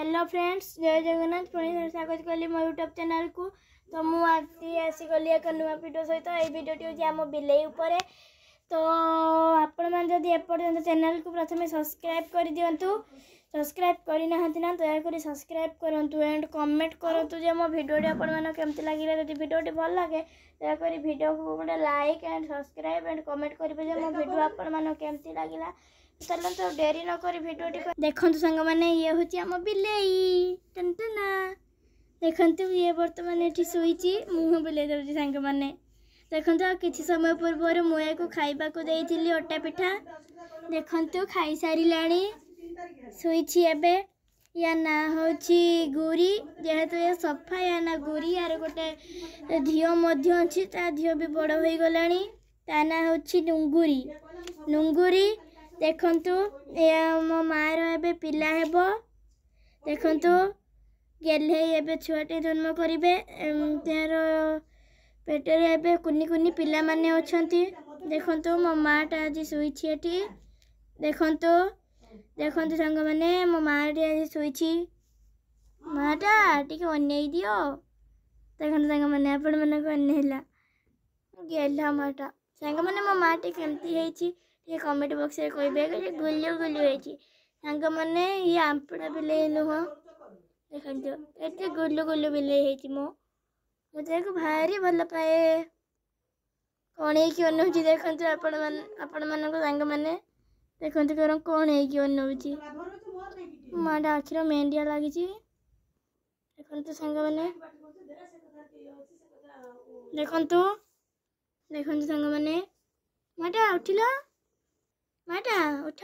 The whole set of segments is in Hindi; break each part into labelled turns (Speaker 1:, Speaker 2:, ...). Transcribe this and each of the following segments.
Speaker 1: हेलो फ्रेंड्स, जय जगन्नाथ। पुणी स्वागत कली मो यूट्यूब चैनल को। तो मुझे आसीगली एक नुआ वीडियो सहित यही वीडियोटी हूँ आम बिलेई उपरे। तो आपण मैंने जब एपर्तंत चैनल को प्रथम सब्सक्राइब कर दिंतु, सब्सक्राइब करना ना दयाकोरी सब्सक्राइब करूँ एंड कमेंट करूँ जे मो भिडियोटी आपमती लगे। जब भिडियोटी भल लगे दयाकोरी भिडियो को गोटे like and subscribe and comment करेंगे मो भिडियो आपमती लगे। चलो तो डेरी न करी भिडियोटी देखु सांग मैंने ये हूँ आम बिलेई टनटना। देखु ये बर्तमान ये शुई मुह बुले दूसरी सांग मैंने देखु किसी समय पूर्व मुझे को खाइबा को देती अटा पिठा देखु खाई सारे शुई एबे या ना हूँ गुरी जेहेतु ये सफा या ना गुरी यार गोटे झील अच्छी झील भी बड़ हो गला ता ना हूँ नुंगुरी नुंगुरी देखंतु मो मार एबे पिला हेबो देखंतु गेले एबे छुआटे जन्म करिवे तार पेटरे एबे कुनी कुनी पिला माने अछंती। देखंतु मो माटा आज सुईछि एठी देखंतु देखंतु संग माने मो माटी आज सुईछि माटा टिके ओनेई दियो। देखंतु संग माने आपण माने को ओनेला गेला माटा संग माने मो माटी केमती हेछि ये कमेंट बॉक्स में कहे गुलु गुलु सांग मैंने ये आंपड़ा बिले नुह देखो एते गुलु गुलु बिले मो मुझे भारी भल पाए कौन है कि अनौची देखो आपण मान सांग मैंने देखो कर कौन है कि अनौची माटा आखिर मेहंदिया लगी देखो सांग मैंने देखो देखो सांग मैंने माटा उठिल माटा उठ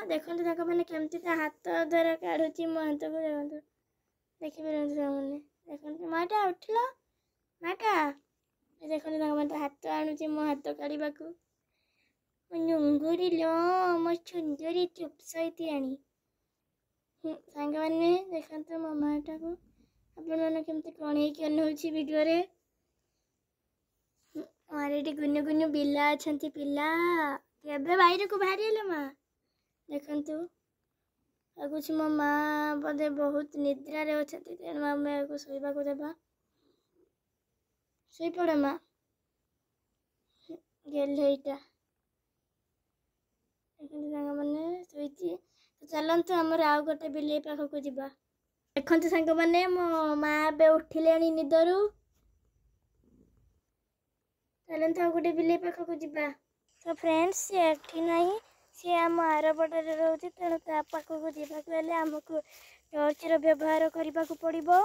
Speaker 1: देखो मैंने केमती हाथ द्वारा काढ़ुची मो हाथ को देखो देखिए मैंने देखो माटा उठल माटा देखो मैंने हाथ आणुची मो हाथ काढ़ा को नुंगुरी लो मो सुंदरी चुप सहित आनी सांग मैंने देखो मो माटा को आपण केमती कौन है कि अनौची वीडियो रे मारे गुनु गुनु बिला अच्छा पिला केबे बाहर को बाहर माँ देखु लगुच मो माँ बोधे बहुत निद्रा रे अच्छा तेणु आम को शोवा को देवा शोपड़ माँ गेले यहाँ देखते सांग मैंने शोची। तो चलतु आमर आउ गोटे बिले पाखक जावा देखु सांग मैंने मो माँ ए उठिले निदरू चलतु आ गोटे बिले पाखक जावा। तो फ्रेंड्स सी एठी नहीं सी आम आर पटे रोचे तेणु ता पाखक जावाक आमको टर्चर व्यवहार करने को पड़ो।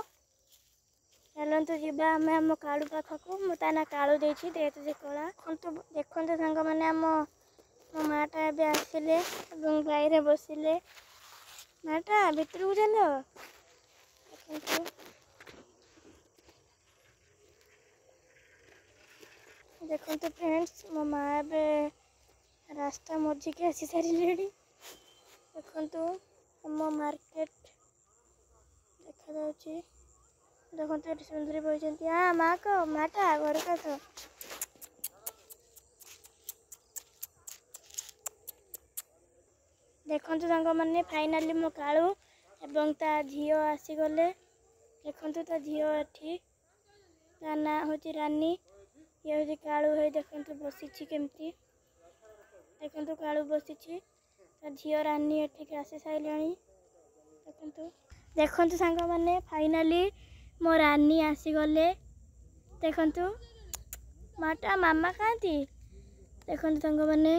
Speaker 1: चलतु जा आम आम कालू पाखक मुझे ना कालू देती जेहेतु से कला देखते सांग मैंने आम मो माटा ए आसिले बाहर बसिले माटा भितर को चल देखते फ्रेंड्स मो माँ ए रास्ता मझी के आसी सारे देखु मो मार्केट देखा देखते ये सुंदरी बोलती हाँ माँ को माटा घर का तो देखु सांग मैंने फाइनाली मो कालू एवं ता झील आसीगले देखु ता झील एठी ता ना हूँ रानी ये हूँ कालू है देखु बसी केमती देखु कालू बसी झील रानी एठिक आसी सारे देखु देखु सांग मैंने फाइनाली मो रानी आसीगले देखु माटा मामा खाती देखु सांग मैंने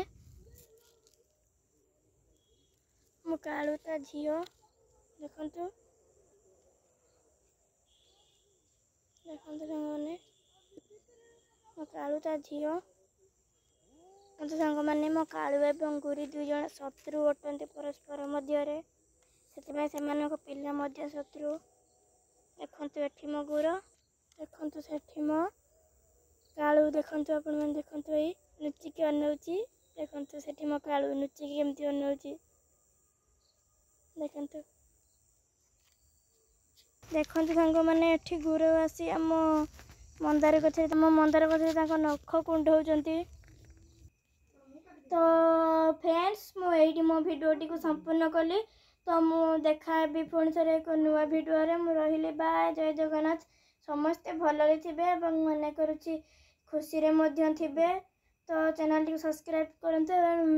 Speaker 1: मो कालू ता झील देखु देखु सांग मैंने मो कालू ता झील तो सांग मैंने मो कालू एवं गुरी दुई जन शत्रु अटंती परस्पर मध्य से पिला शत्रु देखु एठी मो गुर देखु सेठी मो कालू देखु आपण मैंने देखु ये नुचिकी अनौची देखु सेठी मो कालू नुचिकी केमती अनौची देखु देखु सांग मैंने एठी गुर आसी आम मंदार गछ मो मंदार गछ नख कुंडौंती। तो फ्रेंड्स मो भिडियोटी को संपूर्ण कली तो मु देखा भी पुणी थे एक नुआ भिडियो मु रही बाय जय जगन्नाथ समस्ते भलरे थे मन करुच्ची खुशी थे तो चैनल टी सब्सक्राइब करूँ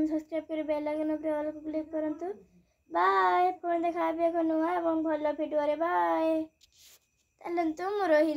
Speaker 1: सब्सक्राइब कर बेल आइकन ऑल को क्लिक करूँ बाय पुणी देखा एक नुआ भल भिडियो बाय चलतु मु रही।